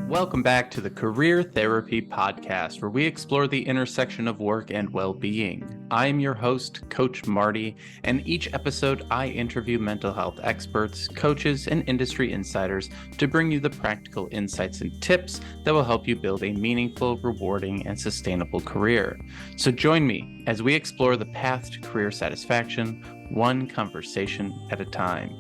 Welcome back to the Career Therapy Podcast, where we explore the intersection of work and well-being. I am your host, Coach Marty, and each episode I interview mental health experts, coaches, and industry insiders to bring you the practical insights and tips that will help you build a meaningful, rewarding, and sustainable career. So join me as we explore the path to career satisfaction, one conversation at a time.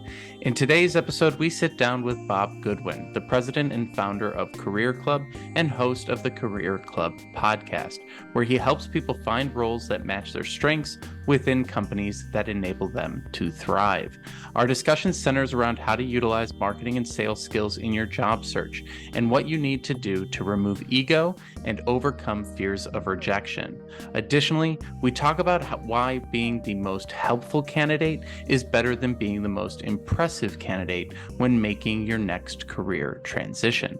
In today's episode, we sit down with Bob Goodwin, the president and founder of Career Club and host of the Career Club podcast, where he helps people find roles that match their strengths within companies that enable them to thrive. Our discussion centers around how to utilize marketing and sales skills in your job search and what you need to do to remove ego and overcome fears of rejection. Additionally, we talk about why being the most helpful candidate is better than being the most impressive candidate when making your next career transition.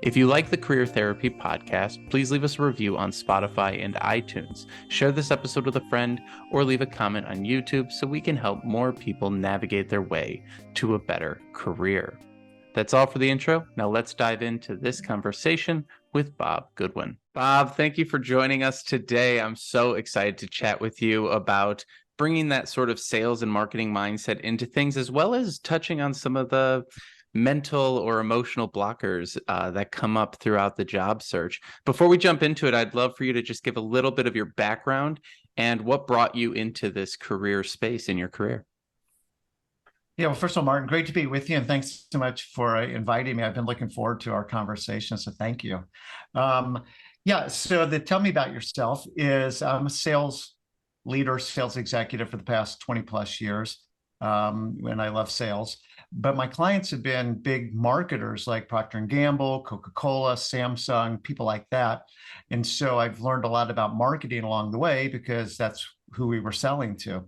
If you like the Career Therapy Podcast, please leave us a review on Spotify and iTunes. Share this episode with a friend or leave a comment on YouTube so we can help more people navigate their way to a better career. That's all for the intro. Now let's dive into this conversation with Bob Goodwin. Bob, thank you for joining us today. I'm so excited to chat with you about bringing that sort of sales and marketing mindset into things, as well as touching on some of the mental or emotional blockers that come up throughout the job search. Before we jump into it, I'd love for you to just give a little bit of your background and what brought you into this career space in your career. Yeah, well, first of all, Martin, great to be with you, and thanks so much for inviting me. I've been looking forward to our conversation, so thank you. So the Tell Me About Yourself is I'm a sales leader, sales executive for the past 20 plus years, and I love sales. But my clients have been big marketers like Procter & Gamble, Coca-Cola, Samsung, people like that. And so I've learned a lot about marketing along the way because that's who we were selling to.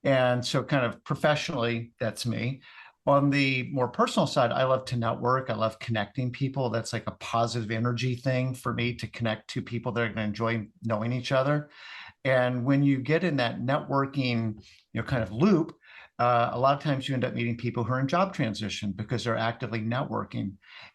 And so kind of professionally, that's me. On the more personal side, I love to network. I love connecting people. That's like a positive energy thing for me, to connect to people that are going to enjoy knowing each other. And when you get in that networking, kind of loop, a lot of times you end up meeting people who are in job transition because they're actively networking.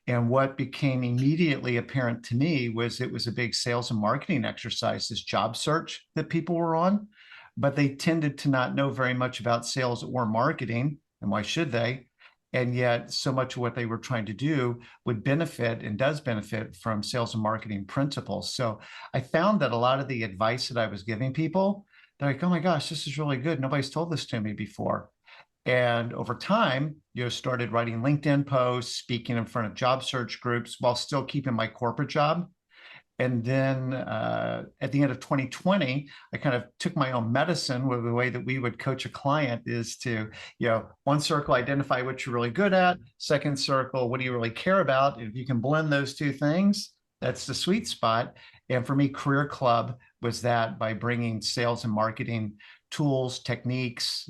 And what became immediately apparent to me was it was a big sales and marketing exercise, this job search that people were on, but they tended to not know very much about sales or marketing. And why should they? And yet so much of what they were trying to do would benefit and does benefit from sales and marketing principles. So I found that a lot of the advice that I was giving people, they're like, oh my gosh, this is really good. Nobody's told this to me before. And over time, started writing LinkedIn posts, speaking in front of job search groups while still keeping my corporate job. And then at the end of 2020, I kind of took my own medicine, where the way that we would coach a client is to, one circle, identify what you're really good at. Second circle, what do you really care about? If you can blend those two things, that's the sweet spot. And for me, Career Club was that, by bringing sales and marketing tools, techniques,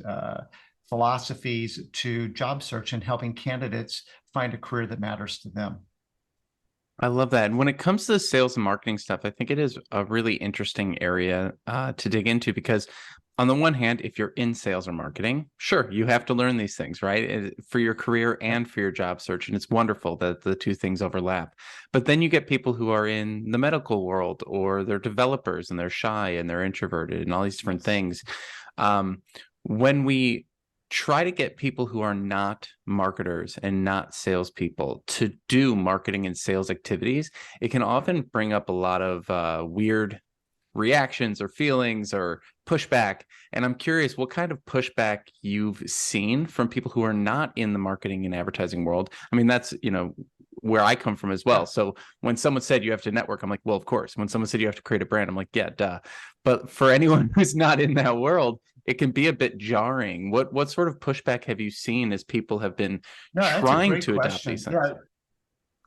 philosophies to job search and helping candidates find a career that matters to them. I love that. And when it comes to the sales and marketing stuff, I think it is a really interesting area to dig into, because on the one hand, if you're in sales or marketing, sure, you have to learn these things, right? For your career and for your job search. And it's wonderful that the two things overlap. But then you get people who are in the medical world, or they're developers and they're shy and they're introverted and all these different things. When we try to get people who are not marketers and not salespeople to do marketing and sales activities, it can often bring up a lot of weird reactions or feelings or pushback. And I'm curious what kind of pushback you've seen from people who are not in the marketing and advertising world. I mean, that's, where I come from as well. So when someone said you have to network, I'm like, well, of course. When someone said you have to create a brand, I'm like, yeah, duh. But for anyone who's not in that world, it can be a bit jarring. What sort of pushback have you seen as people have been trying to adopt these things?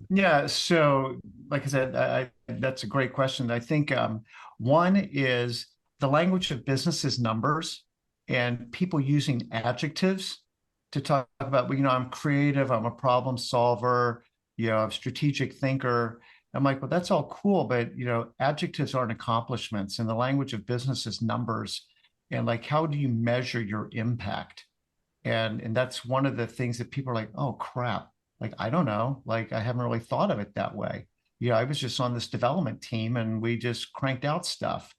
Yeah. So like I said, that's a great question. I think one is the language of business is numbers, and people using adjectives to talk about, I'm creative, I'm a problem solver, I'm a strategic thinker. I'm like, well, that's all cool, but adjectives aren't accomplishments, and the language of business is numbers. And like, how do you measure your impact? And that's one of the things that people are like, oh crap, like, I don't know, like, I haven't really thought of it that way. yeah, I was just on this development team and we just cranked out stuff.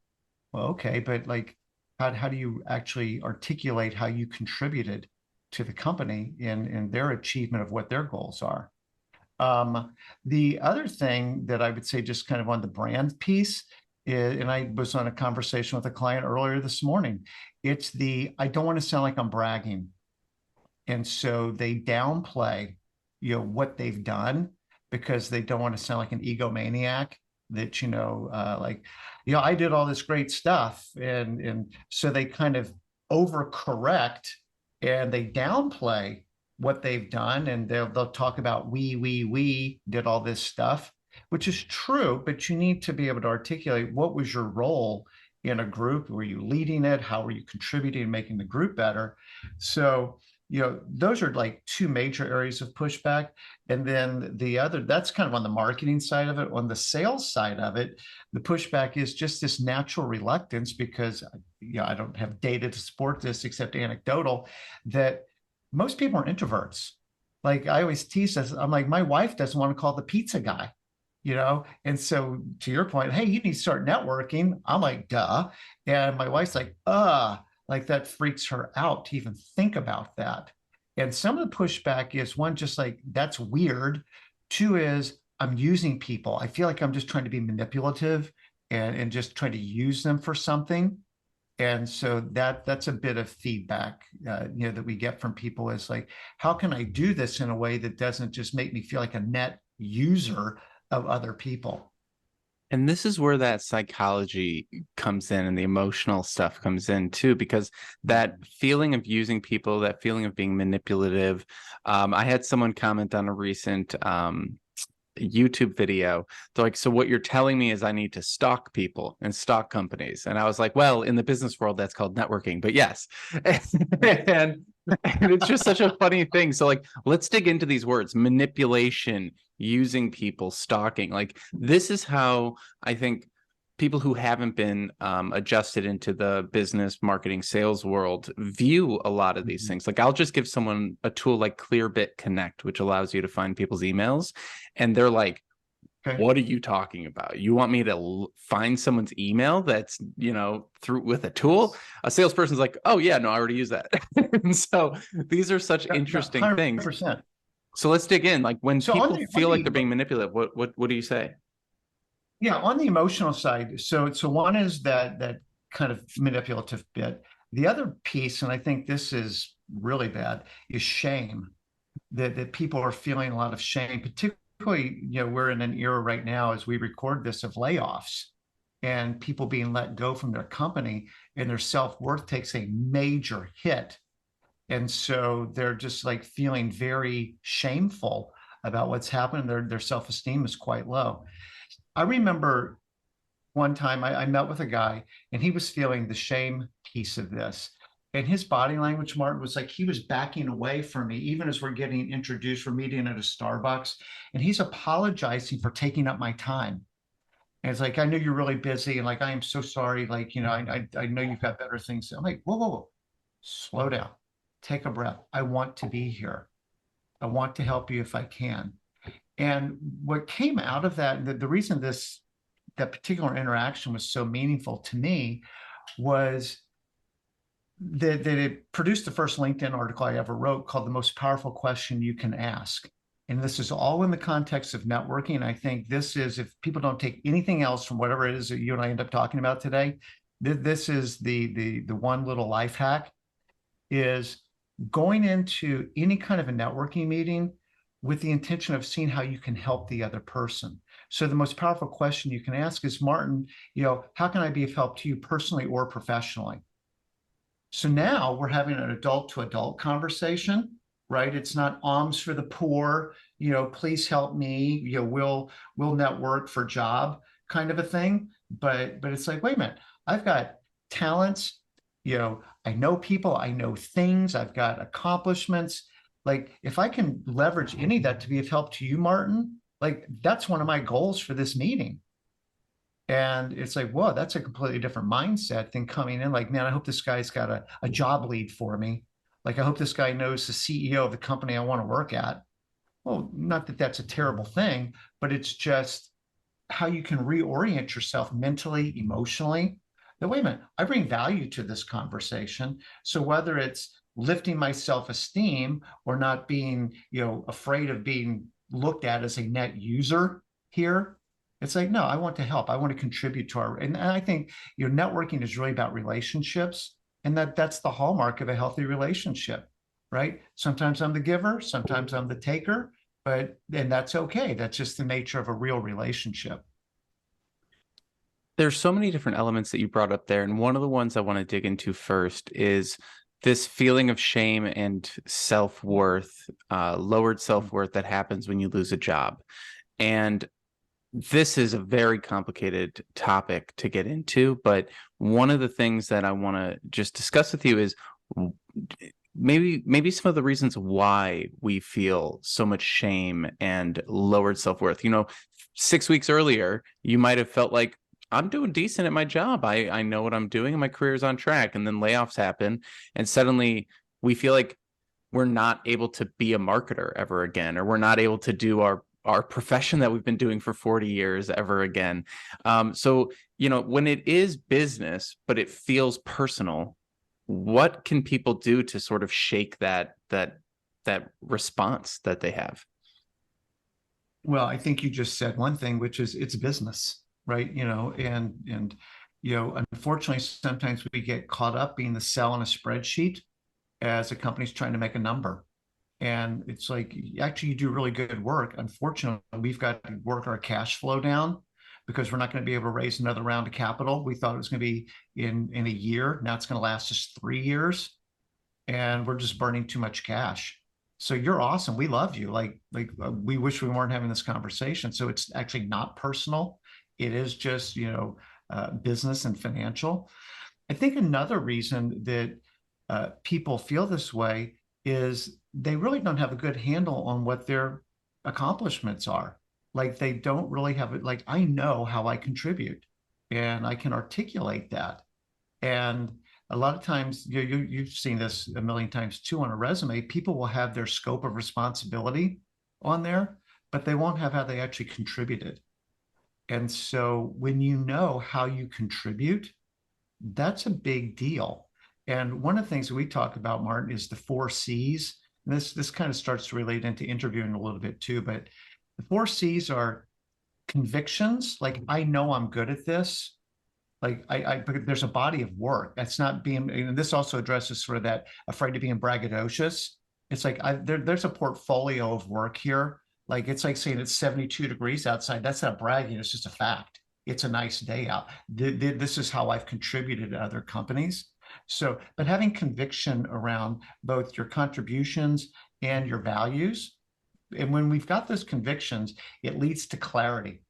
Well, okay, but like, how do you actually articulate how you contributed to the company in their achievement of what their goals are? The other thing that I would say, just kind of on the brand piece, is, and I was on a conversation with a client earlier this morning, it's the I don't want to sound like I'm bragging. And so they downplay, what they've done because they don't want to sound like an egomaniac that, like, I did all this great stuff. And so they kind of overcorrect and they downplay what they've done. And they'll talk about we did all this stuff, which is true, but you need to be able to articulate what was your role in a group. Were you leading it? How were you contributing and making the group better? So those are like two major areas of pushback. And then the other, that's kind of on the marketing side of it. On the sales side of it, the pushback is just this natural reluctance because, I don't have data to support this except anecdotal, that most people are introverts. Like I always tease this, I'm like, my wife doesn't want to call the pizza guy. And so to your point, hey, you need to start networking. I'm like, duh. And my wife's like that freaks her out to even think about that. And some of the pushback is, one, just like, that's weird. Two is, I'm using people. I feel like I'm just trying to be manipulative and just trying to use them for something. And so that's a bit of feedback, that we get from people is like, how can I do this in a way that doesn't just make me feel like a net user of other people? And this is where that psychology comes in and the emotional stuff comes in too, because that feeling of using people, that feeling of being manipulative. I had someone comment on a recent YouTube video. They're like, so what you're telling me is I need to stalk people and stalk companies. And I was like, well, in the business world, that's called networking, but yes. and it's just such a funny thing. So like, let's dig into these words: manipulation, using people, stalking. Like, this is how I think people who haven't been adjusted into the business, marketing, sales world view a lot of these things. Like, I'll just give someone a tool like Clearbit Connect, which allows you to find people's emails, and they're like, Okay. what are you talking about? You want me to find someone's email that's, through with a tool? A salesperson's like, oh yeah, no, I already use that. And so these are such interesting things. 100%. So let's dig in. Like, when So people feel like they're being manipulative, what do you say? Yeah, on the emotional side, so one is that kind of manipulative bit. The other piece, and I think this is really bad, is shame. That people are feeling a lot of shame, particularly, we're in an era right now as we record this of layoffs and people being let go from their company, and their self-worth takes a major hit. And so they're just like feeling very shameful about what's happened. Their self-esteem is quite low. I remember one time I met with a guy and he was feeling the shame piece of this. And his body language, Martin, was like he was backing away from me, even as we're getting introduced. We're meeting at a Starbucks, and he's apologizing for taking up my time. And it's like, I know you're really busy, and like, I am so sorry. Like, I know you've got better things. I'm like, whoa, whoa, whoa, slow down, take a breath. I want to be here. I want to help you if I can. And what came out of that, the reason that particular interaction was so meaningful to me was that it produced the first LinkedIn article I ever wrote called "The Most Powerful Question You Can Ask." And this is all in the context of networking. I think this is, if people don't take anything else from whatever it is that you and I end up talking about today, this is the one little life hack, is going into any kind of a networking meeting with the intention of seeing how you can help the other person. So the most powerful question you can ask is, Martin, how can I be of help to you personally or professionally? So now we're having an adult to adult conversation, right? It's not alms for the poor, please help me, we'll network for job kind of a thing. But it's like, wait a minute, I've got talents, I know people, I know things, I've got accomplishments. Like, if I can leverage any of that to be of help to you, Martin, like, that's one of my goals for this meeting. And it's like, whoa, that's a completely different mindset than coming in like, man, I hope this guy's got a job lead for me. Like, I hope this guy knows the CEO of the company I want to work at. Well, not that that's a terrible thing, but it's just, how you can reorient yourself mentally, emotionally. That, wait a minute, I bring value to this conversation. So whether it's lifting my self-esteem or not being, afraid of being looked at as a net user here, it's like, no, I want to help. I want to contribute to and I think, networking is really about relationships, and that's the hallmark of a healthy relationship, right? Sometimes I'm the giver, sometimes I'm the taker, and that's okay. That's just the nature of a real relationship. There's so many different elements that you brought up there, and one of the ones I want to dig into first is this feeling of shame and self-worth, lowered self-worth that happens when you lose a job. And this is a very complicated topic to get into, but one of the things that I want to just discuss with you is maybe some of the reasons why we feel so much shame and lowered self-worth. 6 weeks earlier, you might have felt like, I'm doing decent at my job. I know what I'm doing and my career is on track. And then layoffs happen, and suddenly we feel like we're not able to be a marketer ever again, or we're not able to do our profession that we've been doing for 40 years ever again. So, when it is business, but it feels personal, what can people do to sort of shake that response that they have? Well, I think you just said one thing, which is it's business, right? Unfortunately, sometimes we get caught up being the cell in a spreadsheet as a company's trying to make a number. And it's like, actually, you do really good work. Unfortunately, we've got to work our cash flow down because we're not going to be able to raise another round of capital. We thought it was going to be in a year. Now it's going to last us 3 years, and we're just burning too much cash. So you're awesome. We love you. We wish we weren't having this conversation. So it's actually not personal. It is just, business and financial. I think another reason that people feel this way is they really don't have a good handle on what their accomplishments are. Like, they don't really have it. Like, I know how I contribute and I can articulate that. And a lot of times, you've seen this a million times too on a resume, people will have their scope of responsibility on there, but they won't have how they actually contributed. And so when you know how you contribute, that's a big deal. And one of the things that we talk about, Martin, is the 4 C's. And this kind of starts to relate into interviewing a little bit too, but the 4 C's are convictions. Like, I know I'm good at this. Like, there's a body of work that's not being, and this also addresses sort of that afraid of being braggadocious. It's like, there's a portfolio of work here. Like, it's like saying it's 72 degrees outside. That's not bragging. It's just a fact. It's a nice day out. This is how I've contributed to other companies. So, but having conviction around both your contributions and your values, and when we've got those convictions, it leads to clarity.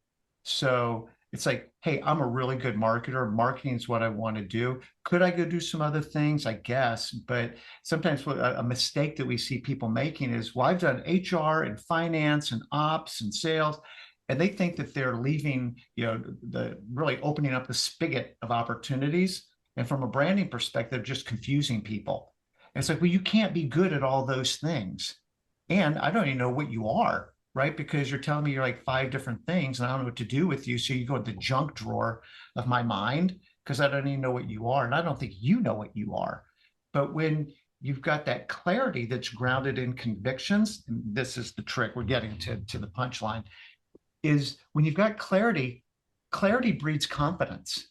So it's like, hey, I'm a really good marketer. Marketing is what I want to do. Could I go do some other things? I guess. But sometimes a mistake that we see people making is, well, I've done HR and finance and ops and sales. And they think that they're leaving, the really opening up the spigot of opportunities. And from a branding perspective, just confusing people. And it's like, well, you can't be good at all those things. And I don't even know what you are, right? Because you're telling me you're like 5 different things and I don't know what to do with you. So you go in the junk drawer of my mind because I don't even know what you are. And I don't think you know what you are. But when you've got that clarity that's grounded in convictions, and this is the trick, we're getting to the punchline, is when you've got clarity, clarity breeds confidence,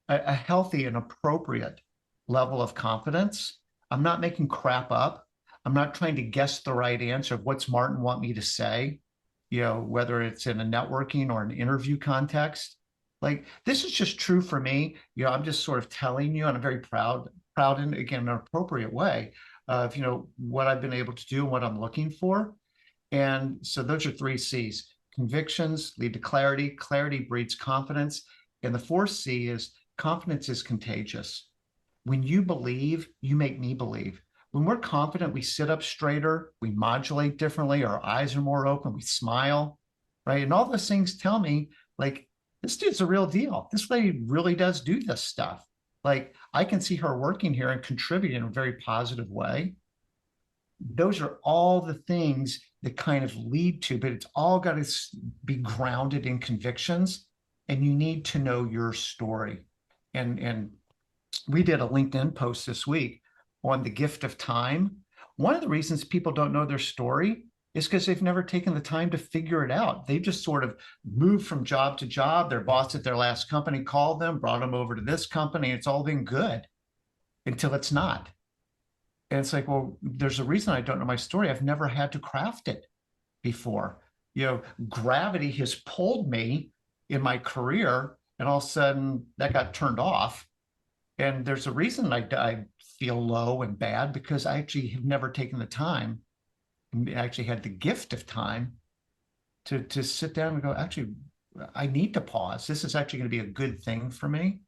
a healthy and appropriate level of confidence. I'm not making crap up. I'm not trying to guess the right answer of what's Martin want me to say, whether it's in a networking or an interview context. Like, this is just true for me. I'm just sort of telling you, and I'm very proud in, again, an appropriate way of, what I've been able to do and what I'm looking for. And so those are 3 C's. Convictions lead to clarity. Clarity breeds confidence. And the 4 C is confidence is contagious. When you believe, you make me believe. When we're confident, we sit up straighter, we modulate differently, our eyes are more open, we smile, right? And all those things tell me, like, this dude's a real deal. This lady really does do this stuff. Like, I can see her working here and contributing in a very positive way. Those are all the things that kind of lead to, but it's all got to be grounded in convictions. and you need to know your story. And we did a LinkedIn post this week on the gift of time. One of the reasons people don't know their story is because they've never taken the time to figure it out. They just sort of moved from job to job. Their boss at their last company called them, brought them over to this company. It's all been good until it's not. And it's like, well, there's a reason I don't know my story. I've never had to craft it before. Gravity has pulled me in my career, and all of a sudden that got turned off. And there's a reason I feel low and bad, because I actually have never taken the time, and actually had the gift of time to sit down and go, actually, I need to pause. This is actually going to be a good thing for me.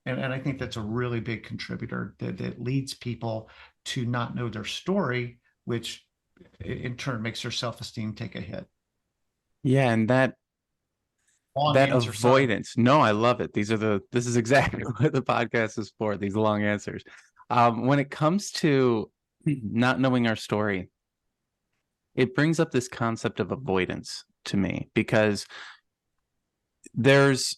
And I think that's a really big contributor that leads people to not know their story, which in turn makes their self-esteem take a hit. Yeah, and that Long that answer, sorry. avoidance. No, I love it. This is exactly what the podcast is for, these long answers. When it comes to not knowing our story, it brings up this concept of avoidance to me, because there's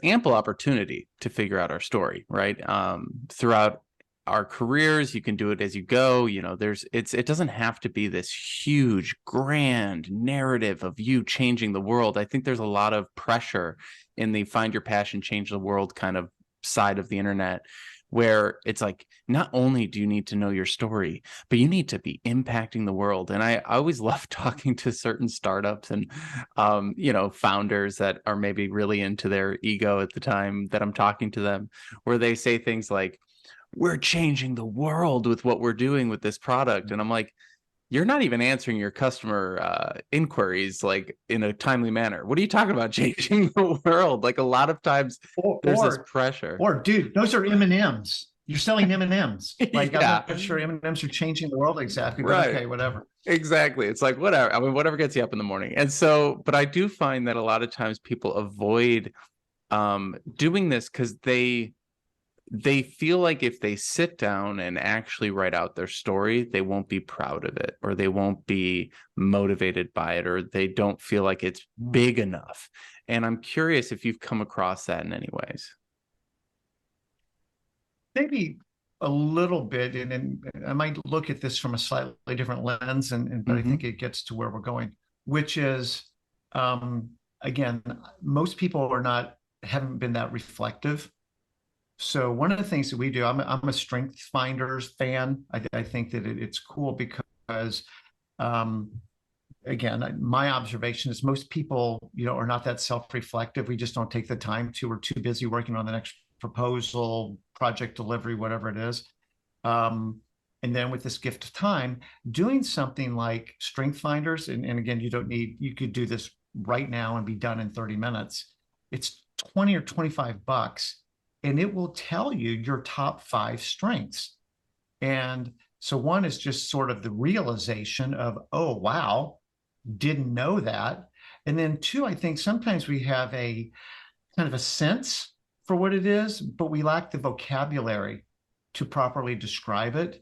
ample opportunity to figure out our story, right? Throughout our careers, you can do it as you go. It doesn't have to be this huge, grand narrative of you changing the world. I think there's a lot of pressure in the find your passion, change the world kind of side of the internet, where it's like, not only do you need to know your story, but you need to be impacting the world. And I always love talking to certain startups and, founders that are maybe really into their ego at the time that I'm talking to them, where they say things like, we're changing the world with what we're doing with this product. And I'm like, you're not even answering your customer inquiries like in a timely manner. What are you talking about, changing the world? Like, a lot of times there's this pressure. Or dude, those are M&Ms. You're selling M&Ms. Like, Yeah. I'm not sure M&Ms are changing the world exactly, but Right. okay, whatever. Exactly. It's like, whatever. I mean, whatever gets you up in the morning. And so, but I do find that a lot of times people avoid doing this because they feel like if they sit down and actually write out their story, they won't be proud of it, or they won't be motivated by it, or they don't feel like it's big enough. And I'm curious if you've come across that in any ways. Maybe a little bit, and I might look at this from a slightly different lens, but I think it gets to where we're going, which is, again, most people haven't been that reflective. So one of the things that we do, I'm a Strength Finders fan. I think that it's cool because, again, my observation is most people, are not that self-reflective. We just don't take the time to. We're too busy working on the next proposal, project delivery, whatever it is. And then with this gift of time, doing something like Strength Finders, and again, you could do this right now and be done in 30 minutes. It's 20 or 25 bucks, and it will tell you your top 5 strengths. And so one is just sort of the realization of, oh, wow, didn't know that. And then 2, I think sometimes we have a kind of a sense for what it is, but we lack the vocabulary to properly describe it.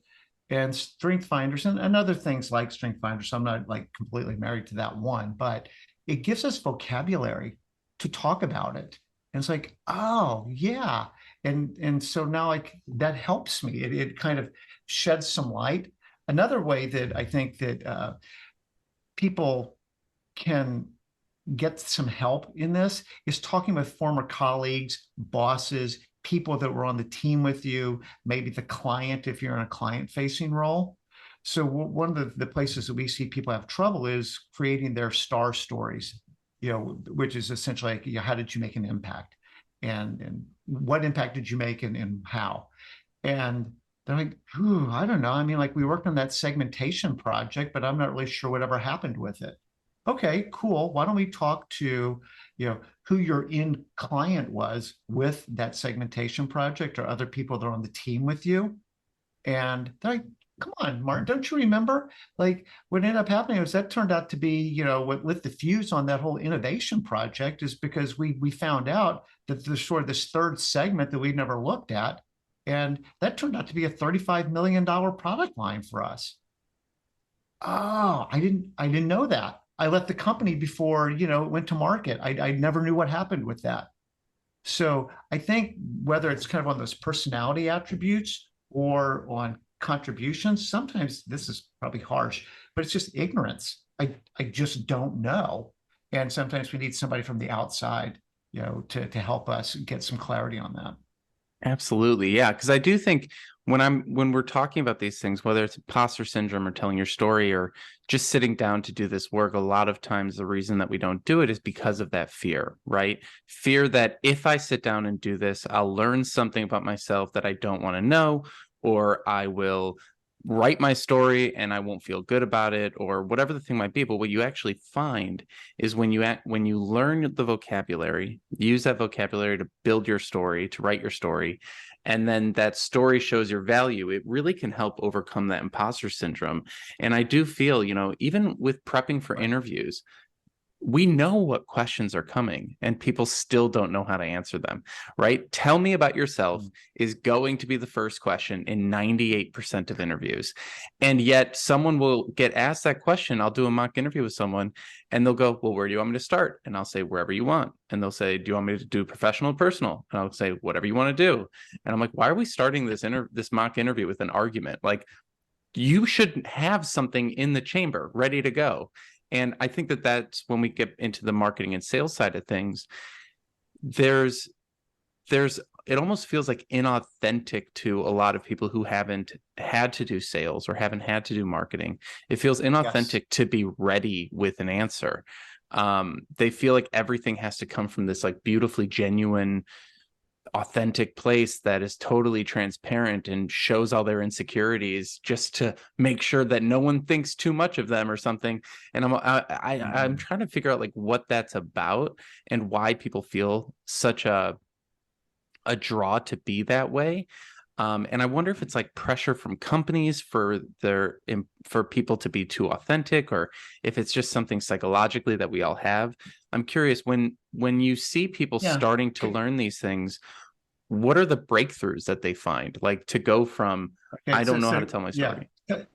And Strength Finders and other things like Strength Finders, I'm not like completely married to that one, but it gives us vocabulary to talk about it. And it's like, oh yeah. And so now, like, that helps me. It kind of sheds some light. Another way that I think that people can get some help in this is talking with former colleagues, bosses, people that were on the team with you, maybe the client if you're in a client-facing role. So one of the places that we see people have trouble is creating their star stories, which is essentially like, how did you make an impact? And what impact did you make, and how? And they're like, I don't know. I mean, like, we worked on that segmentation project, but I'm not really sure whatever happened with it. Okay, cool. Why don't we talk to, who your end client was with that segmentation project, or other people that are on the team with you? And they're like, come on, Martin, don't you remember? Like, what ended up happening was that turned out to be, what lit the fuse on that whole innovation project is because we found out that there's sort of this third segment that we'd never looked at. And that turned out to be a $35 million product line for us. Oh, I didn't know that. I left the company before, it went to market. I never knew what happened with that. So I think whether it's kind of on those personality attributes or on contributions, sometimes this is probably harsh, but it's just ignorance. I just don't know. And sometimes we need somebody from the outside, to help us get some clarity on that. Absolutely. Yeah. Because I do think when we're talking about these things, whether it's imposter syndrome or telling your story or just sitting down to do this work, a lot of times the reason that we don't do it is because of that fear, right? Fear that if I sit down and do this, I'll learn something about myself that I don't want to know, or I will write my story and I won't feel good about it, or whatever the thing might be. But what you actually find is when you learn the vocabulary, use that vocabulary to build your story, to write your story, and then that story shows your value, it really can help overcome that imposter syndrome. And I do feel, even with prepping for interviews, we know what questions are coming and people still don't know how to answer them, right? Tell me about yourself is going to be the first question in 98% of interviews. And yet someone will get asked that question. I'll do a mock interview with someone and they'll go, well, where do you want me to start? And I'll say, wherever you want. And they'll say, do you want me to do professional or personal? And I'll say, whatever you want to do. And I'm like, why are we starting this mock interview with an argument? Like, you should have something in the chamber ready to go. And I think that that's when we get into the marketing and sales side of things. There's it almost feels like inauthentic to a lot of people who haven't had to do sales or haven't had to do marketing. It feels inauthentic Yes. to be ready with an answer. They feel like everything has to come from this like beautifully genuine, authentic place that is totally transparent and shows all their insecurities just to make sure that no one thinks too much of them or something. And I'm trying to figure out like what that's about and why people feel such a draw to be that way. And I wonder if it's like pressure from companies for people to be too authentic, or if it's just something psychologically that we all have. I'm curious, when you see people Yeah. starting to learn these things, what are the breakthroughs that they find? Like to go from, Okay. I don't know how So to tell my yeah. story.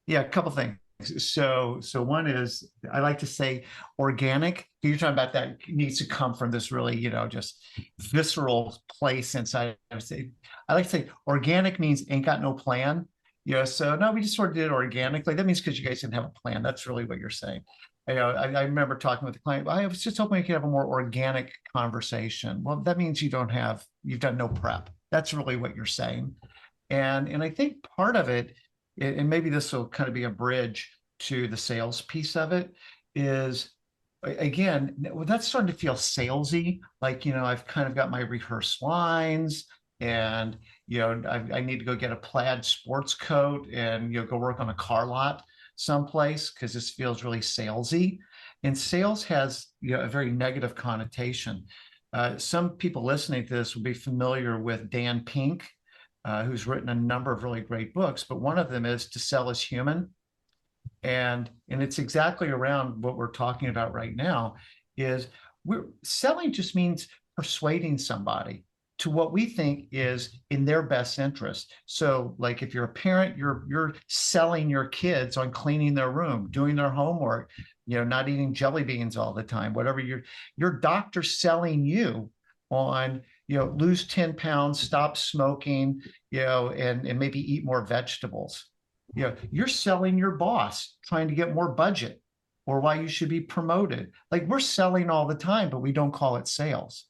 Yeah, a couple things. So one is I like to say organic. You're talking about that needs to come from this really, just visceral place inside. I like to say organic means ain't got no plan. So no, we just sort of did it organically. That means because you guys didn't have a plan. That's really what you're saying. I remember talking with the client. Well, I was just hoping we could have a more organic conversation. Well, that means you've done no prep. That's really what you're saying. And I think part of it, and maybe this will kind of be a bridge to the sales piece of it, is again, that's starting to feel salesy. Like, I've kind of got my rehearsed lines and, I need to go get a plaid sports coat and, go work on a car lot someplace because this feels really salesy. And sales has, a very negative connotation. Some people listening to this will be familiar with Dan Pink, who's written a number of really great books, but one of them is To Sell is Human. And it's exactly around what we're talking about right now is selling just means persuading somebody to what we think is in their best interest. So like if you're a parent, you're selling your kids on cleaning their room, doing their homework, not eating jelly beans all the time, whatever your doctor's selling you on, lose 10 pounds, stop smoking, and maybe eat more vegetables. You're selling your boss trying to get more budget or why you should be promoted. Like we're selling all the time, but we don't call it sales.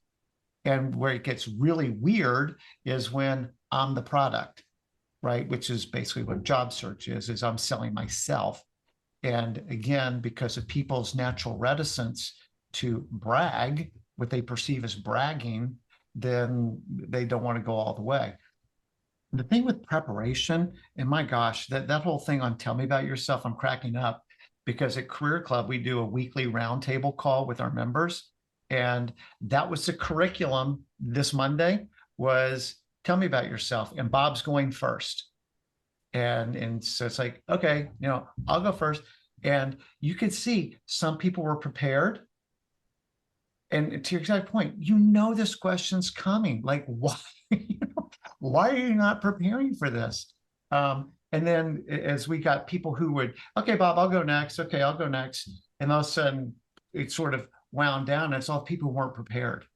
And where it gets really weird is when I'm the product, right? Which is basically what job search is I'm selling myself. And again, because of people's natural reticence to brag, what they perceive as bragging, then they don't want to go all the way. The thing with preparation, and my gosh, that whole thing on tell me about yourself, I'm cracking up because at Career Club, we do a weekly roundtable call with our members. And that was the curriculum this Monday was tell me about yourself. And Bob's going first. And so it's like, okay, I'll go first. And you could see some people were prepared. And to your exact point, this question's coming. Like, why? Why are you not preparing for this? And then as we got people who would, okay, Bob, I'll go next. Okay, I'll go next. And all of a sudden it sort of wound down, and it's all people weren't prepared.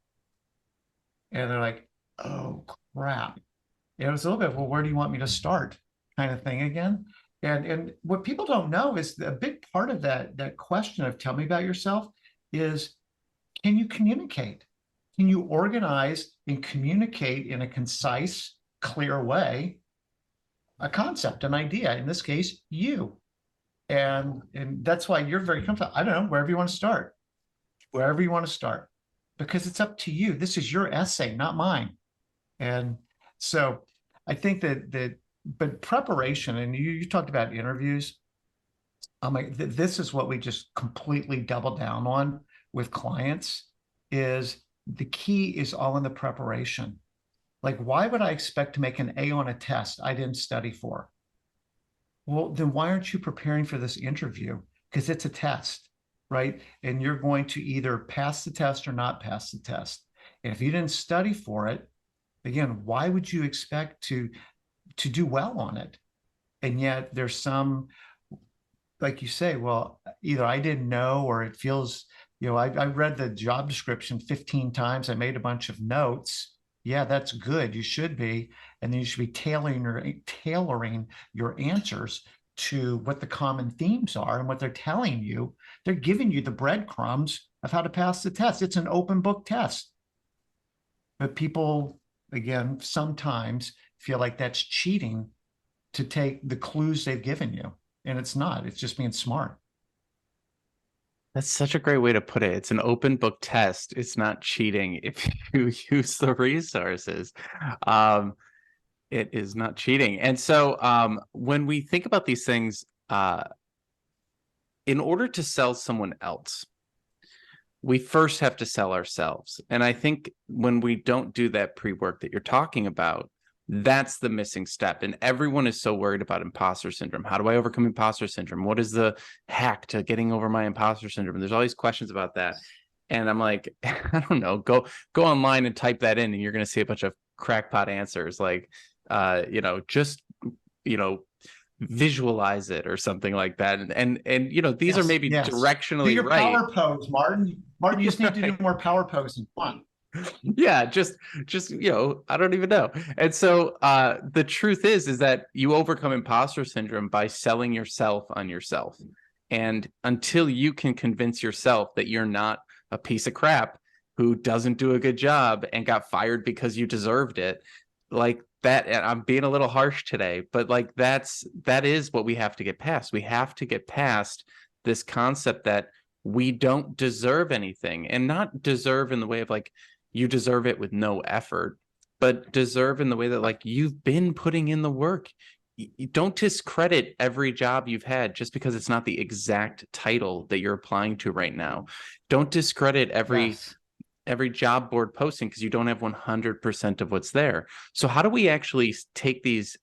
And they're like, oh crap. It was a little bit, well, where do you want me to start? Kind of thing again. And what people don't know is a big part of that question of tell me about yourself is, can you communicate? Can you organize and communicate in a concise, clear way a concept, an idea? In this case, you. And that's why you're very comfortable. I don't know, wherever you want to start, wherever you want to start, because it's up to you. This is your essay, not mine. And so I think but preparation, and you talked about interviews. This is what we just completely double down on with clients is the key is all in the preparation. Like, why would I expect to make an A on a test I didn't study for? Well, then why aren't you preparing for this interview? Because it's a test, right? And you're going to either pass the test or not pass the test. And if you didn't study for it, again, why would you expect to do well on it? And yet there's some, like you say, well, either I didn't know or it feels, I read the job description 15 times. I made a bunch of notes. Yeah, that's good. You should be. And then you should be tailoring your answers to what the common themes are and what they're telling you. They're giving you the breadcrumbs of how to pass the test. It's an open book test. But people, again, sometimes feel like that's cheating to take the clues they've given you. And it's not, it's just being smart. That's such a great way to put it. It's an open book test. It's not cheating if you use the resources. It is not cheating. And so when we think about these things, in order to sell someone else, we first have to sell ourselves. And I think when we don't do that pre-work that you're talking about, that's the missing step. And everyone is so worried about imposter syndrome. How do I overcome imposter syndrome? What is the hack to getting over my imposter syndrome? There's all these questions about that. And I'm like, I don't know, go online and type that in, and you're going to see a bunch of crackpot answers like, just, visualize it or something like that. And these are maybe directionally do your right. Power pose, Martin. Martin, you just need to do more power posing. Come on. Yeah, just I don't even know. And so the truth is that you overcome imposter syndrome by selling yourself on yourself. And until you can convince yourself that you're not a piece of crap who doesn't do a good job and got fired because you deserved it, like that, and I'm being a little harsh today, but like that is what we have to get past. We have to get past this concept that we don't deserve anything, and not deserve in the way of like you deserve it with no effort, but deserve in the way that like you've been putting in the work. You don't discredit every job you've had just because it's not the exact title that you're applying to right now. Don't discredit every job board posting because you don't have 100% of what's there. So how do we actually take these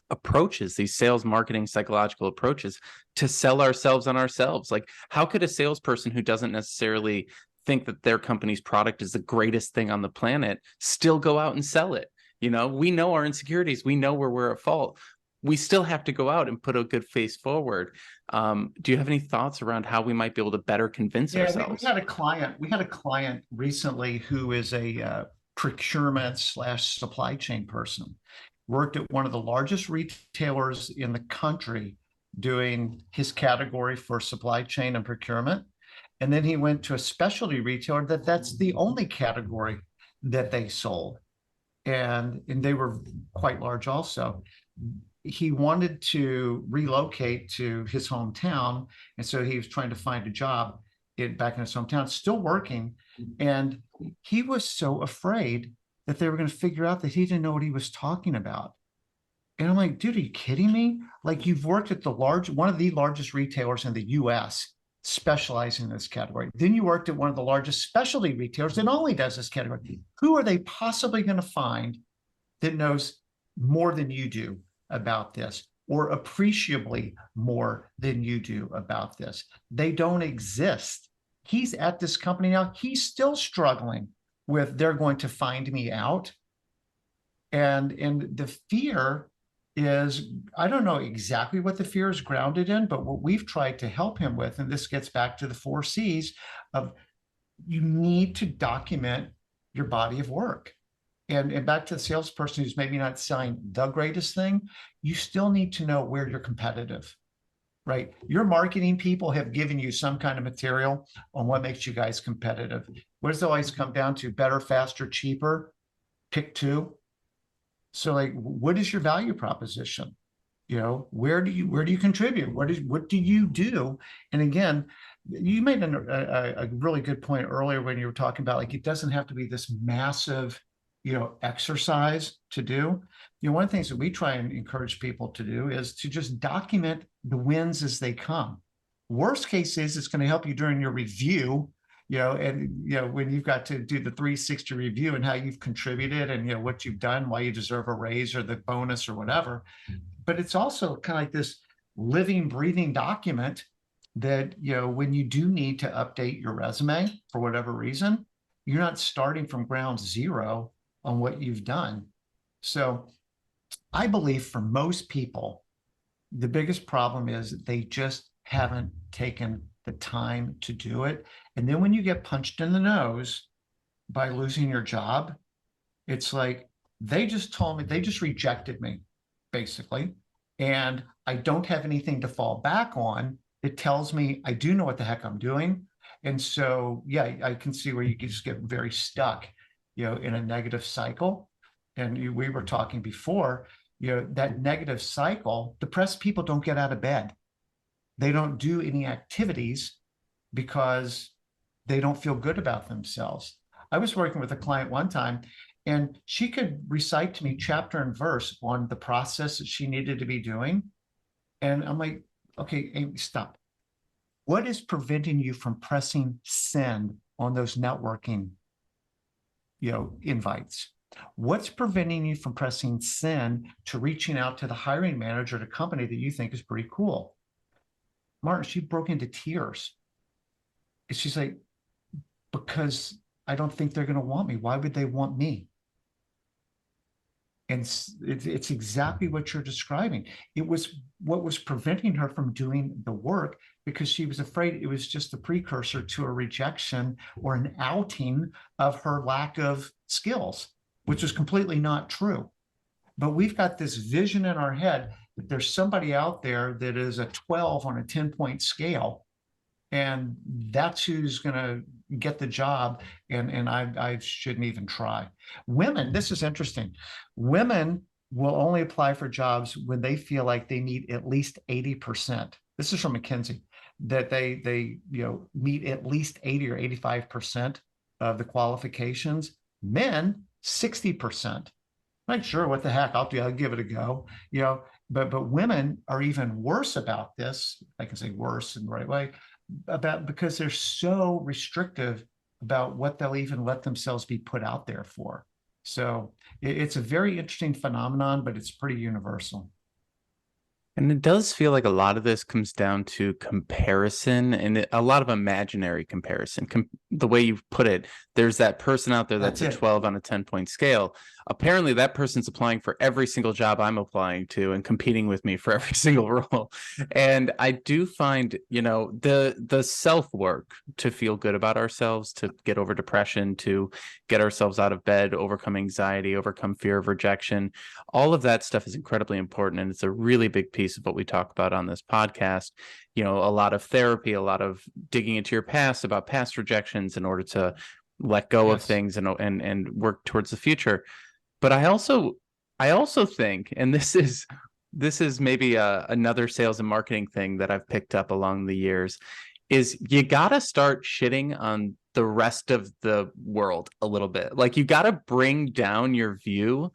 approaches, these sales, marketing, psychological approaches to sell ourselves on ourselves? Like, how could a salesperson who doesn't necessarily think that their company's product is the greatest thing on the planet still go out and sell it? We know our insecurities. We know where we're at fault. We still have to go out and put a good face forward. Do you have any thoughts around how we might be able to better convince ourselves? We had a client recently who is a procurement / supply chain person, worked at one of the largest retailers in the country doing his category for supply chain and procurement. And then he went to a specialty retailer that's the only category that they sold. And they were quite large also. He wanted to relocate to his hometown. And so he was trying to find a job back in his hometown, still working. And he was so afraid that they were going to figure out that he didn't know what he was talking about. And I'm like, dude, are you kidding me? Like, you've worked at one of the largest retailers in the US specializing in this category. Then you worked at one of the largest specialty retailers that only does this category. Who are they possibly going to find that knows more than you do about this, or appreciably more than you do about this? They don't exist. He's at this company now. He's still struggling with, they're going to find me out. And the fear is I don't know exactly what the fear is grounded in, but what we've tried to help him with, and this gets back to the 4 C's of you need to document your body of work. And back to the salesperson who's maybe not selling the greatest thing, you still need to know where you're competitive, right? Your marketing people have given you some kind of material on what makes you guys competitive. What does it always come down to? Better, faster, cheaper, pick two. So like, what is your value proposition? Where do you contribute? What do you do? And again, you made a really good point earlier when you were talking about like it doesn't have to be this massive, exercise to do. One of the things that we try and encourage people to do is to just document the wins as they come. Worst case is it's going to help you during your review, when you've got to do the 360 review and how you've contributed and what you've done, why you deserve a raise or the bonus or whatever. But it's also kind of like this living, breathing document that, when you do need to update your resume for whatever reason, you're not starting from ground zero on what you've done. So I believe for most people, the biggest problem is they just haven't taken the time to do it. And then when you get punched in the nose by losing your job, it's like they just told me, they just rejected me, basically. And I don't have anything to fall back on. It tells me I do know what the heck I'm doing. And so, yeah, I can see where you can just get very stuck, in a negative cycle. And we were talking before, that negative cycle, depressed people don't get out of bed. They don't do any activities because they don't feel good about themselves. I was working with a client one time, and she could recite to me chapter and verse on the process that she needed to be doing. And I'm like, okay, Amy, stop. What is preventing you from pressing send on those networking, invites? What's preventing you from pressing send to reaching out to the hiring manager at a company that you think is pretty cool? Martin, she broke into tears. And she's like, because I don't think they're going to want me. Why would they want me? And it's exactly what you're describing. It was what was preventing her from doing the work because she was afraid it was just a precursor to a rejection or an outing of her lack of skills, which is completely not true. But we've got this vision in our head that there's somebody out there that is a 12 on a 10-point scale, and that's who's going to get the job, and I shouldn't even try. Women, this is interesting. Women will only apply for jobs when they feel like they meet at least 80%. This is from McKinsey, that they meet at least 80 or 85% of the qualifications. Men, 60%. Like, sure, what the heck, I'll give it a go. But women are even worse about this. I can say worse in the right way, because they're so restrictive about what they'll even let themselves be put out there for. So it's a very interesting phenomenon, but it's pretty universal. And it does feel like a lot of this comes down to comparison and a lot of imaginary comparison. The way you put it, there's that person out there that's a 12 on a 10-point scale. Apparently, that person's applying for every single job I'm applying to and competing with me for every single role. And I do find, the self-work to feel good about ourselves, to get over depression, to get ourselves out of bed, overcome anxiety, overcome fear of rejection. All of that stuff is incredibly important. And it's a really big piece of what we talk about on this podcast. A lot of therapy, a lot of digging into your past about past rejections in order to let go of things and work towards the future. But I also think, and this is maybe another sales and marketing thing that I've picked up along the years, is you got to start shitting on the rest of the world a little bit. Like, you got to bring down your view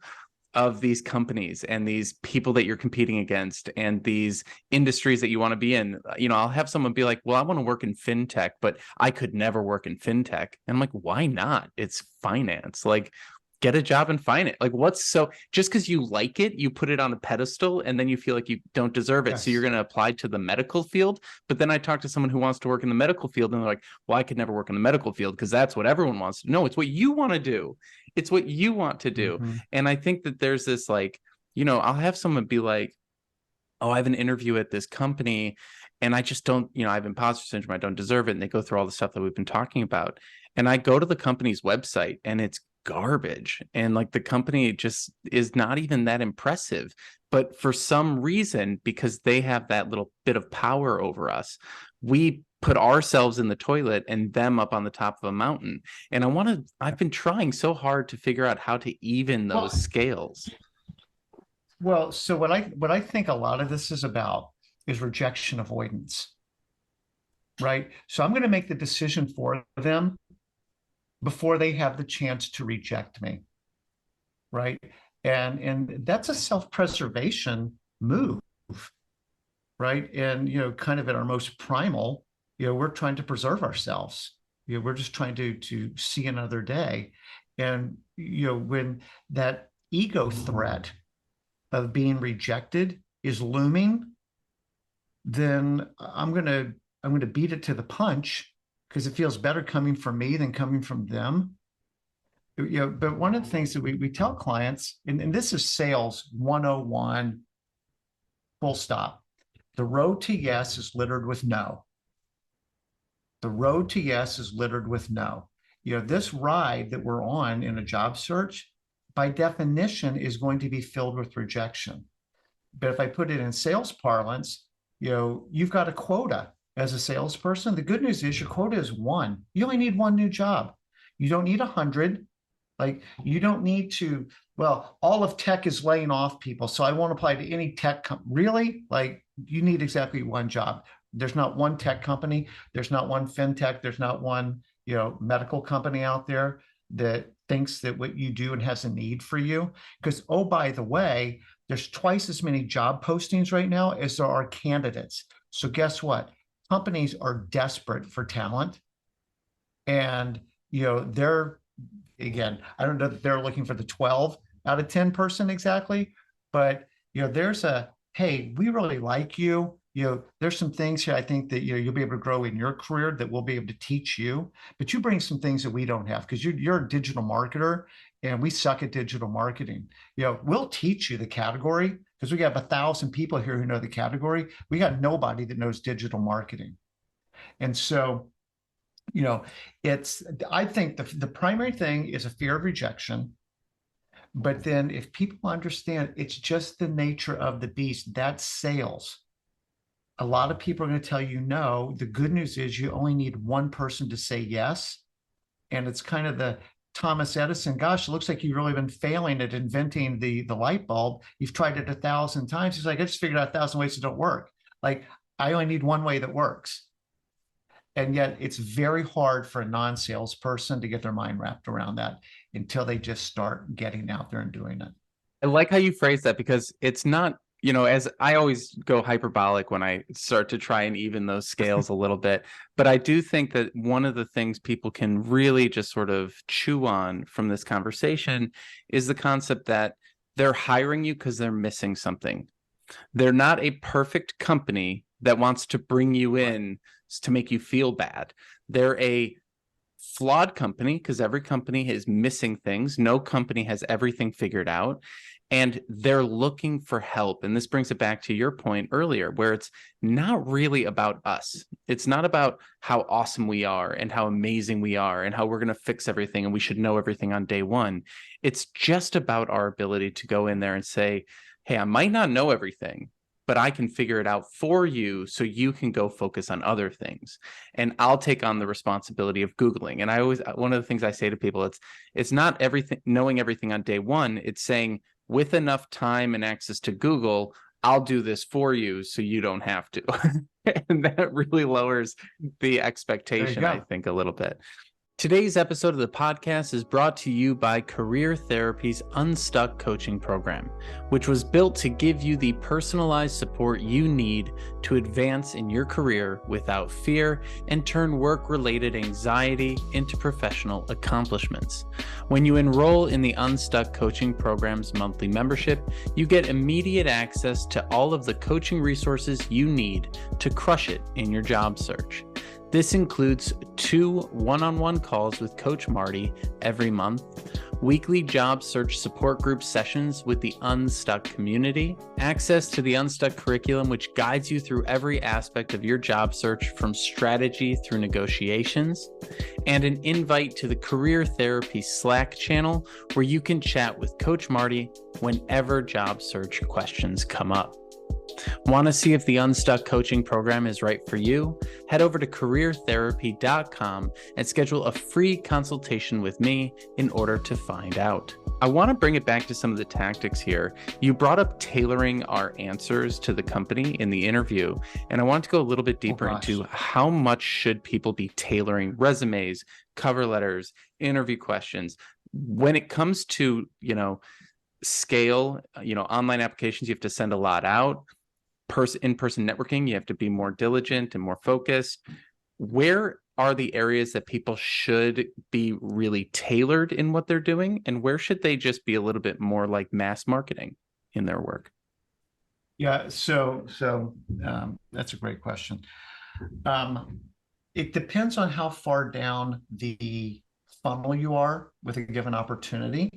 of these companies and these people that you're competing against and these industries that you want to be in. I'll have someone be like, well, I want to work in fintech, but I could never work in fintech. And I'm like, why not? It's finance. Like, get a job and find it. Like, just because you like it, you put it on a pedestal and then you feel like you don't deserve it. Yes. So you're going to apply to the medical field. But then I talk to someone who wants to work in the medical field and they're like, well, I could never work in the medical field because that's what everyone wants to know. It's what you want to do. It's what you want to do. Mm-hmm. And I think that there's this like I'll have someone be like, oh, I have an interview at this company and I just don't, I have imposter syndrome. I don't deserve it. And they go through all the stuff that we've been talking about. And I go to the company's website and it's garbage. And like the company just is not even that impressive. But for some reason, because they have that little bit of power over us, we put ourselves in the toilet and them up on the top of a mountain. And I've been trying so hard to figure out how to even those scales. Well, so what I think a lot of this is about is rejection avoidance, right? So I'm going to make the decision for them before they have the chance to reject me, right? And that's a self-preservation move, right? And kind of at our most primal, we're trying to preserve ourselves. We're just trying to see another day. And when that ego threat of being rejected is looming, then I'm gonna beat it to the punch because it feels better coming from me than coming from them. But one of the things that we tell clients, and this is sales 101, full stop. The road to yes is littered with no. The road to yes is littered with no. This ride that we're on in a job search, by definition, is going to be filled with rejection. But if I put it in sales parlance, you've got a quota as a salesperson. The good news is your quota is 1. You only need 1 new job. You don't need 100. Like you don't need to, well, all of tech is laying off people, so I won't apply to any tech really? Like you need exactly 1 job. There's not 1 tech company. There's not 1 fintech. There's not 1, medical company out there that thinks that what you do and has a need for you. Because, oh, by the way, there's twice as many job postings right now as there are candidates. So guess what? Companies are desperate for talent. And, they're, again, I don't know that they're looking for the 12 out of 10 person exactly, but, there's a, hey, we really like you. There's some things here I think that you'll be able to grow in your career that we'll be able to teach you, but you bring some things that we don't have because you're a digital marketer and we suck at digital marketing. We'll teach you the category because we have 1,000 people here who know the category. We got nobody that knows digital marketing. And so, I think the primary thing is a fear of rejection. But then if people understand it's just the nature of the beast, that's sales. A lot of people are going to tell you no. The good news is you only need 1 person to say yes. And it's kind of the Thomas Edison, gosh, it looks like you've really been failing at inventing the light bulb. You've tried it 1,000 times. He's like, I just figured out 1,000 ways that don't work. Like, I only need 1 way that works. And yet it's very hard for a non-salesperson to get their mind wrapped around that until they just start getting out there and doing it. I like how you phrase that because it's not, as I always go hyperbolic when I start to try and even those scales a little bit. But I do think that one of the things people can really just sort of chew on from this conversation is the concept that they're hiring you because they're missing something. They're not a perfect company that wants to bring you in to make you feel bad. They're a flawed company because every company is missing things. No company has everything figured out. And they're looking for help. And this brings it back to your point earlier, where it's not really about us. It's not about how awesome we are and how amazing we are and how we're going to fix everything and we should know everything on day one. It's just about our ability to go in there and say, hey, I might not know everything, but I can figure it out for you so you can go focus on other things. And I'll take on the responsibility of Googling. And one of the things I say to people, it's not knowing everything on day one. It's saying, with enough time and access to Google, I'll do this for you so you don't have to. And that really lowers the expectation, I think, a little bit. Today's episode of the podcast is brought to you by Career Therapy's Unstuck coaching program, which was built to give you the personalized support you need to advance in your career without fear and turn work-related anxiety into professional accomplishments. When you enroll in the Unstuck coaching program's monthly membership, you get immediate access to all of the coaching resources you need to crush it in your job search. This includes 2 one-on-one calls with Coach Marty every month, weekly job search support group sessions with the Unstuck community, access to the Unstuck curriculum, which guides you through every aspect of your job search from strategy through negotiations, and an invite to the Career Therapy Slack channel where you can chat with Coach Marty whenever job search questions come up. Want to see if the Unstuck coaching program is right for you? Head over to careertherapy.com and schedule a free consultation with me in order to find out. I want to bring it back to some of the tactics here. You brought up tailoring our answers to the company in the interview, and I want to go a little bit deeper into how much should people be tailoring resumes, cover letters, interview questions. When it comes to, scale, online applications, you have to send a lot out. In-person networking, you have to be more diligent and more focused. Where are the areas that people should be really tailored in what they're doing, and where should they just be a little bit more like mass marketing in their work? Yeah, so that's a great question. It depends on how far down the funnel you are with a given opportunity.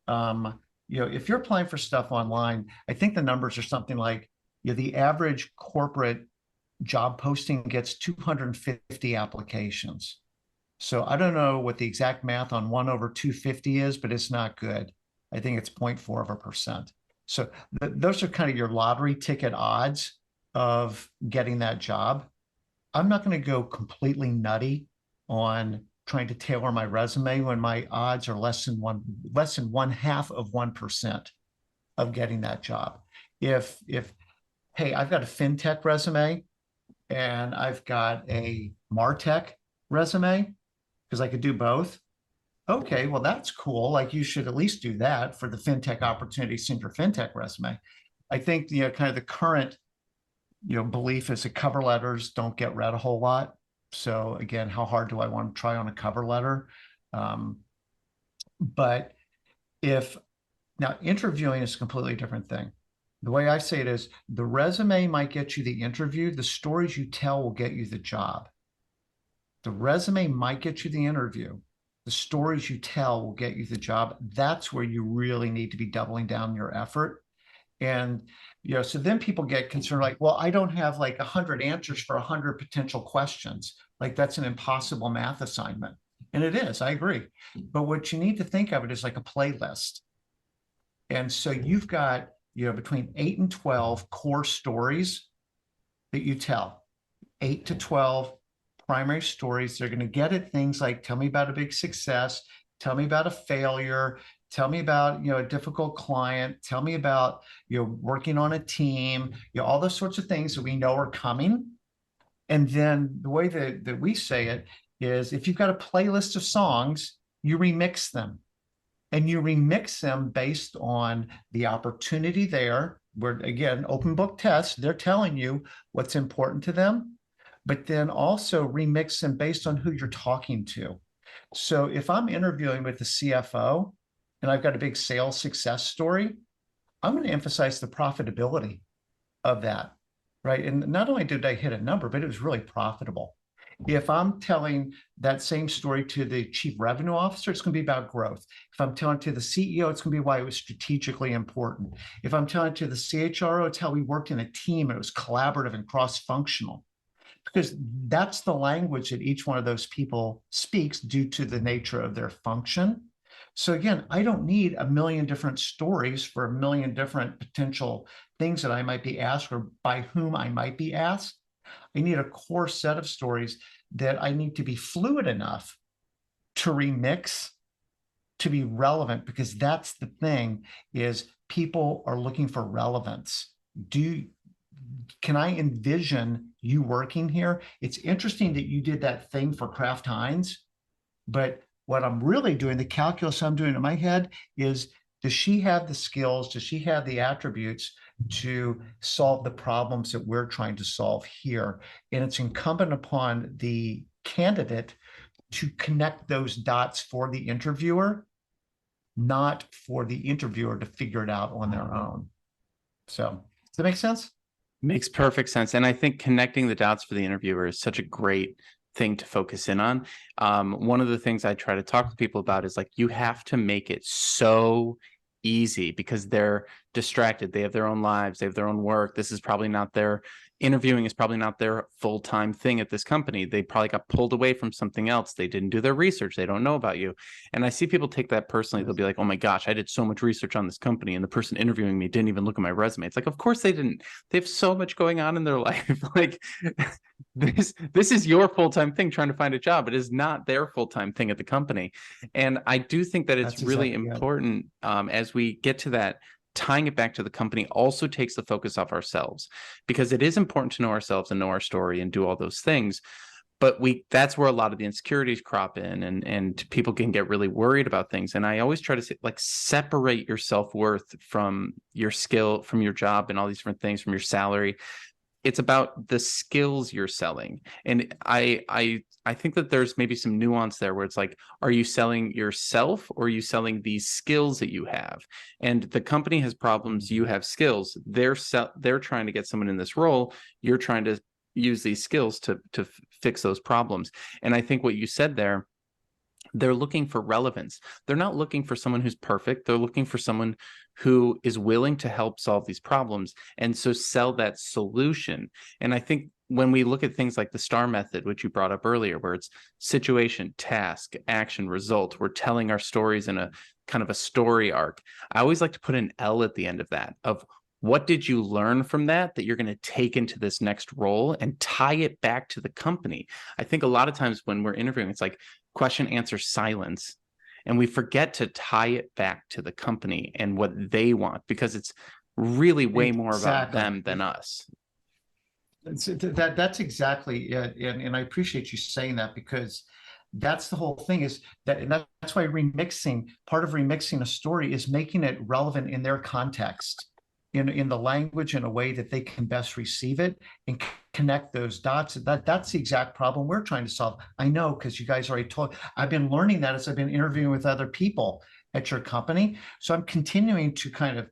If you're applying for stuff online, I think the numbers are something like, the average corporate job posting gets 250 applications. So I don't know what the exact math on 1/250 is, but it's not good. I think it's 0.4%. So those are kind of your lottery ticket odds of getting that job. I'm not going to go completely nutty on trying to tailor my resume when my odds are less than 1/2% of getting that job. If hey, I've got a fintech resume and I've got a MarTech resume because I could do both. Okay, well, that's cool. Like, you should at least do that for the fintech opportunities in your fintech resume. I think, kind of the current, belief is that cover letters don't get read a whole lot. So again, how hard do I want to try on a cover letter? But now interviewing is a completely different thing. The way I say it is, the resume might get you the interview. The stories you tell will get you the job. The resume might get you the interview. The stories you tell will get you the job. That's where you really need to be doubling down your effort. And, so then people get concerned, like, well, I don't have like 100 answers for 100 potential questions. Like, that's an impossible math assignment. And it is, I agree. But what you need to think of it is like a playlist. And so you've got, between 8 and 12 core stories that you tell. 8 to 12 primary stories. They're going to get at things like, tell me about a big success, tell me about a failure, tell me about, a difficult client, tell me about, working on a team, all those sorts of things that we know are coming. And then the way that we say it is, if you've got a playlist of songs, you remix them. And you remix them based on the opportunity there, where, again, open book test, they're telling you what's important to them, but then also remix them based on who you're talking to. So if I'm interviewing with the CFO and I've got a big sales success story, I'm going to emphasize the profitability of that, right? And not only did I hit a number, but it was really profitable. If I'm telling that same story to the chief revenue officer, it's going to be about growth. If I'm telling it to the CEO, it's going to be why it was strategically important. If I'm telling it to the CHRO, it's how we worked in a team and it was collaborative and cross-functional. Because that's the language that each one of those people speaks due to the nature of their function. So again, I don't need a million different stories for a million different potential things that I might be asked or by whom I might be asked. I need a core set of stories that I need to be fluid enough to remix, to be relevant, because that's the thing, is people are looking for relevance. Can I envision you working here? It's interesting that you did that thing for Kraft Heinz, but what I'm really doing, the calculus I'm doing in my head is, does she have the skills? Does she have the attributes to solve the problems that we're trying to solve here? And it's incumbent upon the candidate to connect those dots for the interviewer, not for the interviewer to figure it out on their own. So, does that make sense? Makes perfect sense. And I think connecting the dots for the interviewer is such a great thing to focus in on. One of the things I try to talk to people about is like, you have to make it so easy because they're distracted. They have their own lives. They have their own work. This is probably not their interviewing is probably not their full-time thing at this company. They probably got pulled away from something else. They didn't do their research. They don't know about you. And I see people take that personally. They'll be like, oh my gosh, I did so much research on this company and the person interviewing me didn't even look at my resume. It's like, of course they didn't. They have so much going on in their life. Like this is your full-time thing, trying to find a job. It is not their full-time thing at the company. And I do think that it's really important as we get to that, tying it back to the company also takes the focus off ourselves, because it is important to know ourselves and know our story and do all those things. But that's where a lot of the insecurities crop in, and people can get really worried about things. And I always try to say, like, separate your self-worth from your skill, from your job and all these different things, from your salary. It's about the skills you're selling. And I think that there's maybe some nuance there where it's like, are you selling yourself or are you selling these skills that you have? And the company has problems, you have skills. They're trying to get someone in this role. You're trying to use these skills to fix those problems. And I think what you said there, they're looking for relevance. They're not looking for someone who's perfect. They're looking for someone who is willing to help solve these problems, and so sell that solution. And I think when we look at things like the STAR method, which you brought up earlier, where it's situation, task, action, result, we're telling our stories in a kind of a story arc. I always like to put an L at the end of that, of what did you learn from that you're going to take into this next role and tie it back to the company. I think a lot of times when we're interviewing, it's like question, answer, silence. And we forget to tie it back to the company and what they want, because it's really way more about them than us. That's exactly it. And I appreciate you saying that, because that's the whole thing, is that, and that's why part of remixing a story is making it relevant in their context, in the language, in a way that they can best receive it and connect those dots. That's the exact problem we're trying to solve. I know, because you guys already told. I've been learning that as I've been interviewing with other people at your company. So I'm continuing to kind of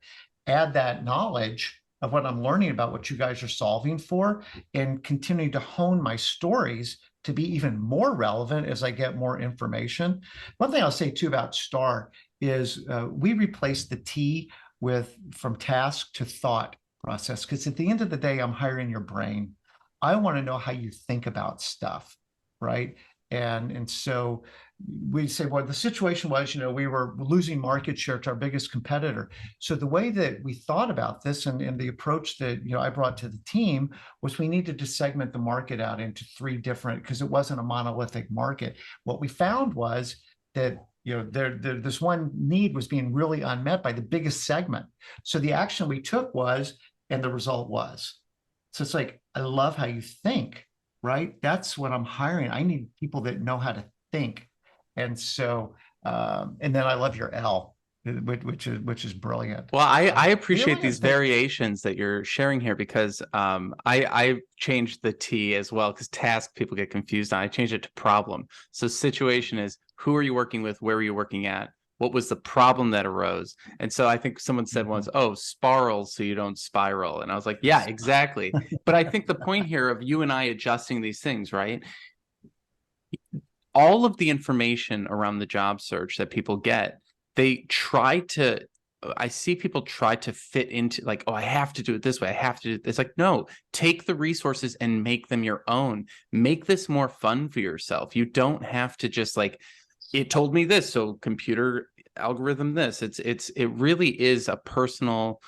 add that knowledge of what I'm learning about what you guys are solving for, and continuing to hone my stories to be even more relevant as I get more information. One thing I'll say too about STAR is we replaced the T from task to thought process, because at the end of the day, I'm hiring your brain. I want to know how you think about stuff, right? And so we say, well, the situation was, we were losing market share to our biggest competitor. So the way that we thought about this, and the approach that I brought to the team, was we needed to segment the market out into 3 different, because it wasn't a monolithic market. What we found was that this one need was being really unmet by the biggest segment. So the action we took was, and the result was. So it's like, I love how you think, right? That's what I'm hiring. I need people that know how to think. And so, and then I love your L, which is brilliant. Well, I appreciate these variations that you're sharing here, because I changed the T as well, because task, people get confused on. I changed it to problem. So situation is, who are you working with? Where are you working at? What was the problem that arose? And so I think someone said once, oh, spiral so you don't spiral. And I was like, yeah, exactly. But I think the point here of you and I adjusting these things, right? All of the information around the job search that people get, I see people try to fit into, like, oh, I have to do it this way. I have to do it. It's like, no, take the resources and make them your own. Make this more fun for yourself. You don't have to just like, it told me this, so computer algorithm this. It really is a personal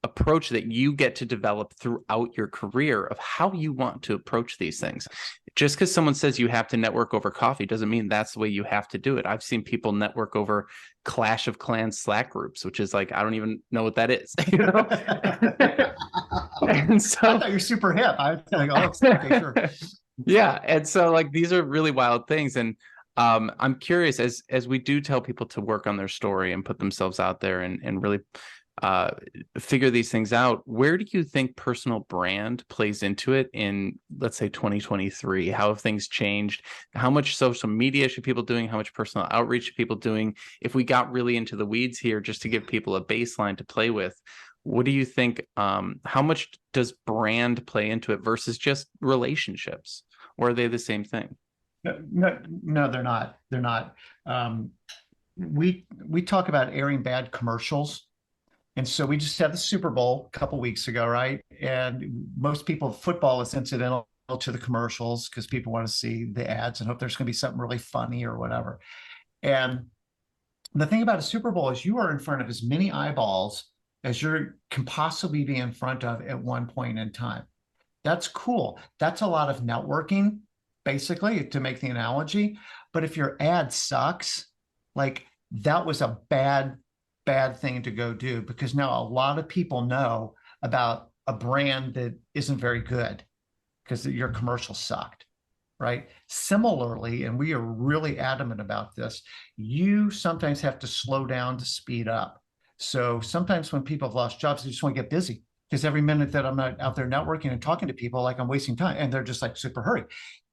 approach that you get to develop throughout your career of how you want to approach these things. Just because someone says you have to network over coffee doesn't mean that's the way you have to do it. I've seen people network over Clash of Clans Slack groups, which is like, I don't even know what that is. And so I thought you're super hip. I was like, oh, okay, sure. Yeah. And so like, these are really wild things. And I'm curious, as we do tell people to work on their story and put themselves out there and really figure these things out, where do you think personal brand plays into it in, let's say, 2023? How have things changed? How much social media should people doing? How much personal outreach should people doing? If we got really into the weeds here, just to give people a baseline to play with, what do you think? How much does brand play into it versus just relationships? Or are they the same thing? No, they're not. They're not. Um, we talk about airing bad commercials. And so we just had the Super Bowl a couple weeks ago, right? And most people, football is incidental to the commercials because people want to see the ads and hope there's going to be something really funny or whatever. And the thing about a Super Bowl is you are in front of as many eyeballs as you can possibly be in front of at one point in time. That's cool. That's a lot of networking, basically, to make the analogy. But if your ad sucks, like that was a bad thing to go do because now a lot of people know about a brand that isn't very good because your commercial sucked, right? Similarly, and we are really adamant about this, you sometimes have to slow down to speed up. So sometimes when people have lost jobs, they just want to get busy because every minute that I'm not out there networking and talking to people, like I'm wasting time and they're just like super hurry.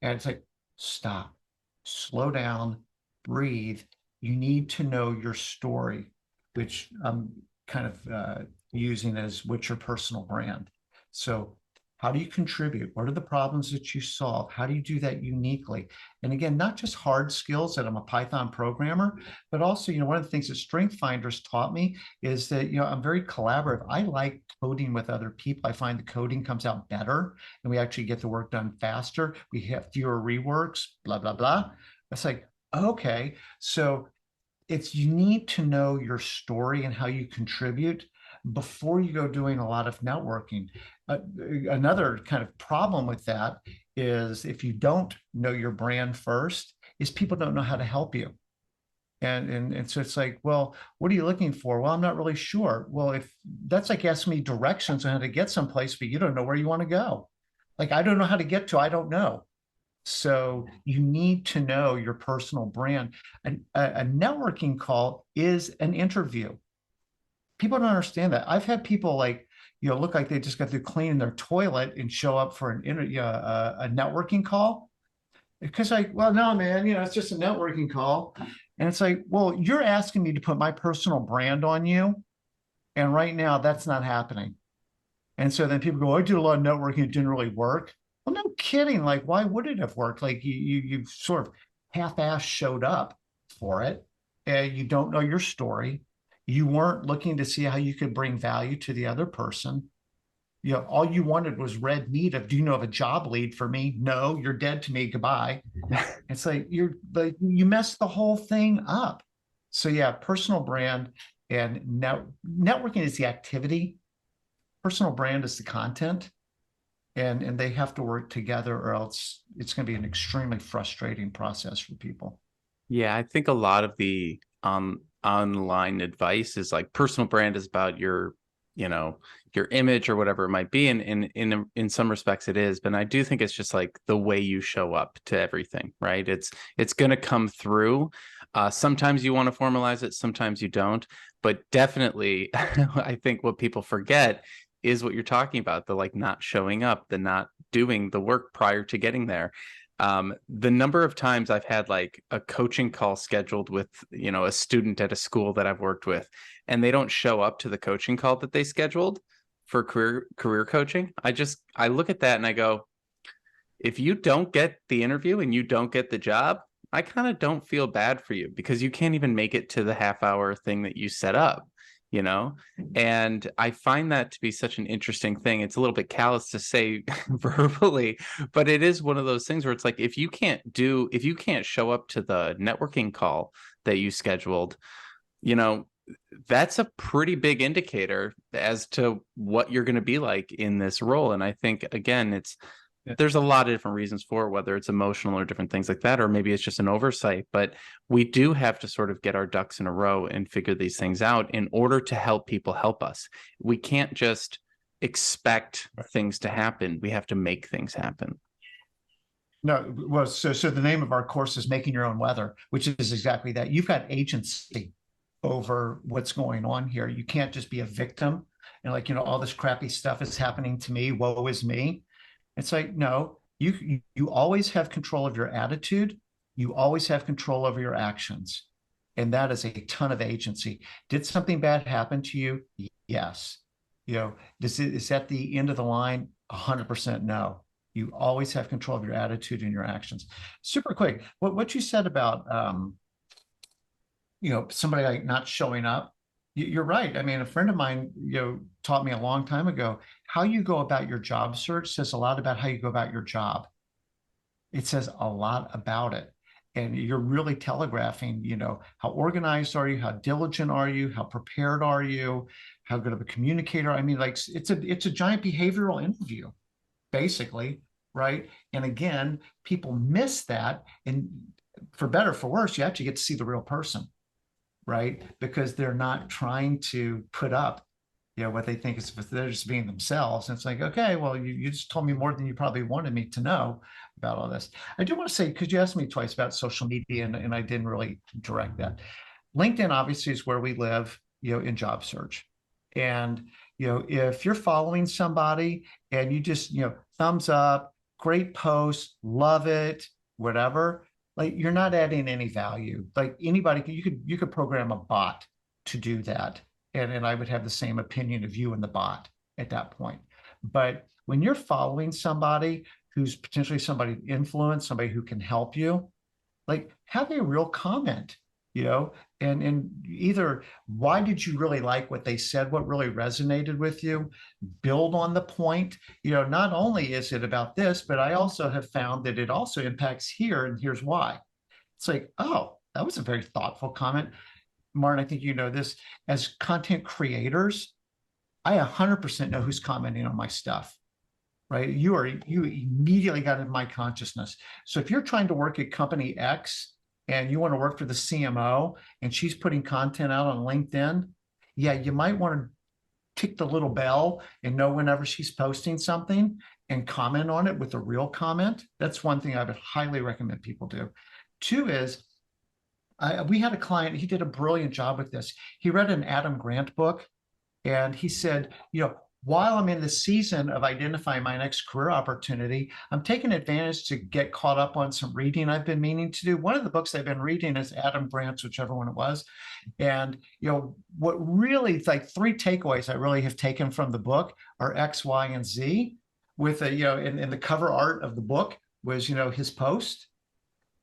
And it's like, stop, slow down, breathe. You need to know your story, which I'm kind of using as what's your personal brand. So how do you contribute? What are the problems that you solve? How do you do that uniquely? And again, not just hard skills that I'm a Python programmer, but also, one of the things that Strength Finders taught me is that, I'm very collaborative. I like coding with other people. I find the coding comes out better and we actually get the work done faster. We have fewer reworks, blah, blah, blah. It's like, okay, so you need to know your story and how you contribute before you go doing a lot of networking. Another kind of problem with that is if you don't know your brand first, is people don't know how to help you. And so it's like, well, what are you looking for? Well, I'm not really sure. Well, if that's like asking me directions on how to get someplace, but you don't know where you want to go. Like, I don't know how to get to, I don't know. So you need to know your personal brand. A networking call is an interview. People don't understand that. I've had people like, look like they just got through cleaning their toilet and show up for a networking call. Because like, well, no, man, it's just a networking call. And it's like, well, you're asking me to put my personal brand on you. And right now that's not happening. And so then people go, I did a lot of networking, it didn't really work. Well, no kidding. Like, why would it have worked? Like you sort of half-ass showed up for it. You don't know your story. You weren't looking to see how you could bring value to the other person. All you wanted was red meat of, do you know of a job lead for me? No, you're dead to me. Goodbye. It's like you messed the whole thing up. So yeah, personal brand and networking is the activity. Personal brand is the content, and they have to work together or else it's going to be an extremely frustrating process for people. Yeah, I think a lot of the online advice is like personal brand is about you know, your image or whatever it might be. And in some respects it is, but I do think it's just like the way you show up to everything, right? It's gonna come through. Sometimes you want to formalize it, sometimes you don't. But definitely I think what people forget is what you're talking about, the like not showing up, the not doing the work prior to getting there. The number of times I've had like a coaching call scheduled with, a student at a school that I've worked with, and they don't show up to the coaching call that they scheduled for career coaching. I look at that and I go, if you don't get the interview and you don't get the job, I kind of don't feel bad for you because you can't even make it to the half-hour thing that you set up, you know? And I find that to be such an interesting thing. It's a little bit callous to say verbally, but it is one of those things where it's like, if you can't show up to the networking call that you scheduled, that's a pretty big indicator as to what you're going to be like in this role. And I think, again, there's a lot of different reasons for it, whether it's emotional or different things like that, or maybe it's just an oversight. But we do have to sort of get our ducks in a row and figure these things out in order to help people help us. We can't just expect things to happen. We have to make things happen. No, well, so the name of our course is Making Your Own Weather, which is exactly that. You've got agency over what's going on here. You can't just be a victim and like, all this crappy stuff is happening to me. Woe is me. It's like, no, you always have control of your attitude. You always have control over your actions. And that is a ton of agency. Did something bad happen to you? Yes. Is that the end of the line? 100% no. You always have control of your attitude and your actions. Super quick. What you said about somebody like not showing up, you're right. I mean, a friend of mine, taught me a long time ago, how you go about your job search says a lot about how you go about your job. It says a lot about it. And you're really telegraphing, how organized are you? How diligent are you? How prepared are you? How good of a communicator? I mean, like it's a giant behavioral interview, basically, right? And again, people miss that. And for better or for worse, you actually get to see the real person, right? Because they're not trying to put up, what they think is, they're just being themselves. And it's like, okay, well, you just told me more than you probably wanted me to know about all this. I do want to say, because you asked me twice about social media, and I didn't really direct that. LinkedIn obviously is where we live, in job search. And, if you're following somebody and you just, thumbs up, great post, love it, whatever, like you're not adding any value. Like anybody, you could program a bot to do that. And I would have the same opinion of you and the bot at that point. But when you're following somebody who's potentially somebody of influence, somebody who can help you, like have a real comment, and either why did you really like what they said, what really resonated with you, build on the point. Not only is it about this, but I also have found that it also impacts here, and here's why. It's like, oh, that was a very thoughtful comment. Martin, I think you know this, as content creators, I 100% know who's commenting on my stuff, right? You immediately got into my consciousness. So if you're trying to work at company X and you want to work for the CMO and she's putting content out on LinkedIn, yeah, you might want to tick the little bell and know whenever she's posting something and comment on it with a real comment. That's one thing I would highly recommend people do. Two is, we had a client, he did a brilliant job with this. He read an Adam Grant book, and he said, while I'm in the season of identifying my next career opportunity, I'm taking advantage to get caught up on some reading I've been meaning to do. One of the books I've been reading is Adam Grant's, whichever one it was. And, what really, like three takeaways I really have taken from the book are X, Y, and Z. With in the cover art of the book was, his post.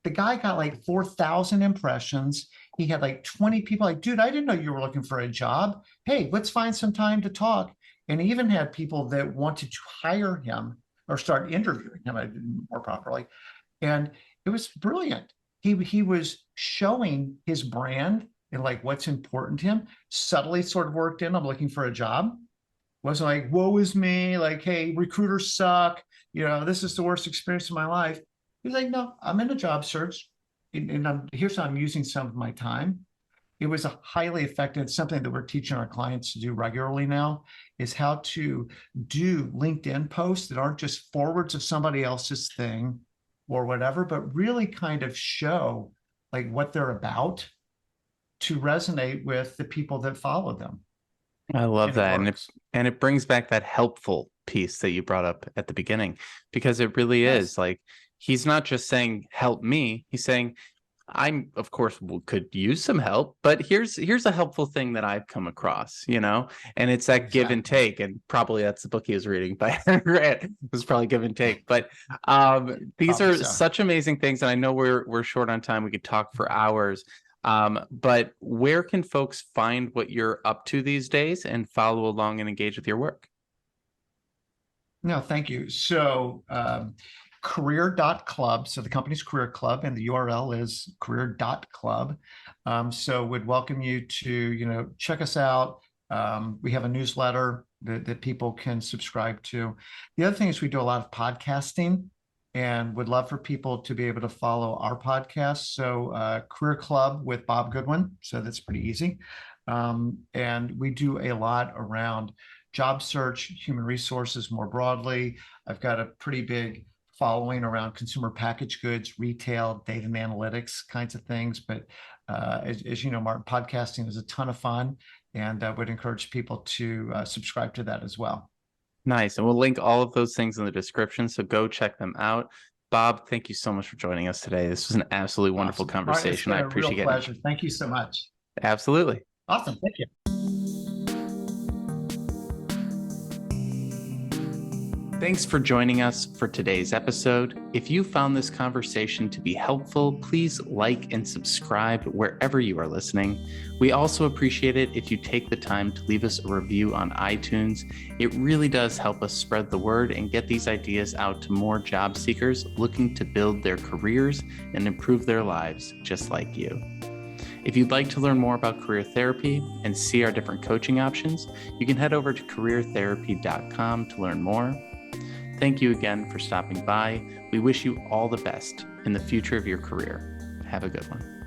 The guy got like 4,000 impressions. He had like 20 people like, dude, I didn't know you were looking for a job. Hey, let's find some time to talk. And he even had people that wanted to hire him or start interviewing him more properly. And it was brilliant. He was showing his brand and like what's important to him, subtly sort of worked in, I'm looking for a job. Wasn't like, woe is me, like, hey, recruiters suck. This is the worst experience of my life. He's like, no, I'm in a job search, and here's how I'm using some of my time. It was a highly effective, something that we're teaching our clients to do regularly now, is how to do LinkedIn posts that aren't just forwards of somebody else's thing or whatever, but really kind of show like what they're about to resonate with the people that follow them. I love And that. And it brings back that helpful piece that you brought up at the beginning, because it really is like, he's not just saying, help me. He's saying, I'm, of course, could use some help, but here's a helpful thing that I've come across, and it's that give and take. And probably that's the book he was reading by Grant. It was probably give and take. But these are such amazing things. And I know we're short on time. We could talk for hours. But where can folks find what you're up to these days and follow along and engage with your work? No, thank you. So career.club. So the company's Career Club, and the URL is career.club. So would welcome you to, check us out. We have a newsletter that people can subscribe to. The other thing is we do a lot of podcasting, and would love for people to be able to follow our podcast. So Career Club with Bob Goodwin. So that's pretty easy. And we do a lot around job search, human resources more broadly. I've got a pretty big following around consumer packaged goods, retail, data and analytics kinds of things. But as you know, Martin, podcasting is a ton of fun, and I would encourage people to subscribe to that as well. Nice. And we'll link all of those things in the description, so go check them out. Bob, thank you so much for joining us today. This was an absolutely wonderful conversation. Martin, I appreciate it. Pleasure. Thank you so much. Absolutely. Awesome. Thank you. Thanks for joining us for today's episode. If you found this conversation to be helpful, please like and subscribe wherever you are listening. We also appreciate it if you take the time to leave us a review on iTunes. It really does help us spread the word and get these ideas out to more job seekers looking to build their careers and improve their lives just like you. If you'd like to learn more about career therapy and see our different coaching options, you can head over to careertherapy.com to learn more. Thank you again for stopping by. We wish you all the best in the future of your career. Have a good one.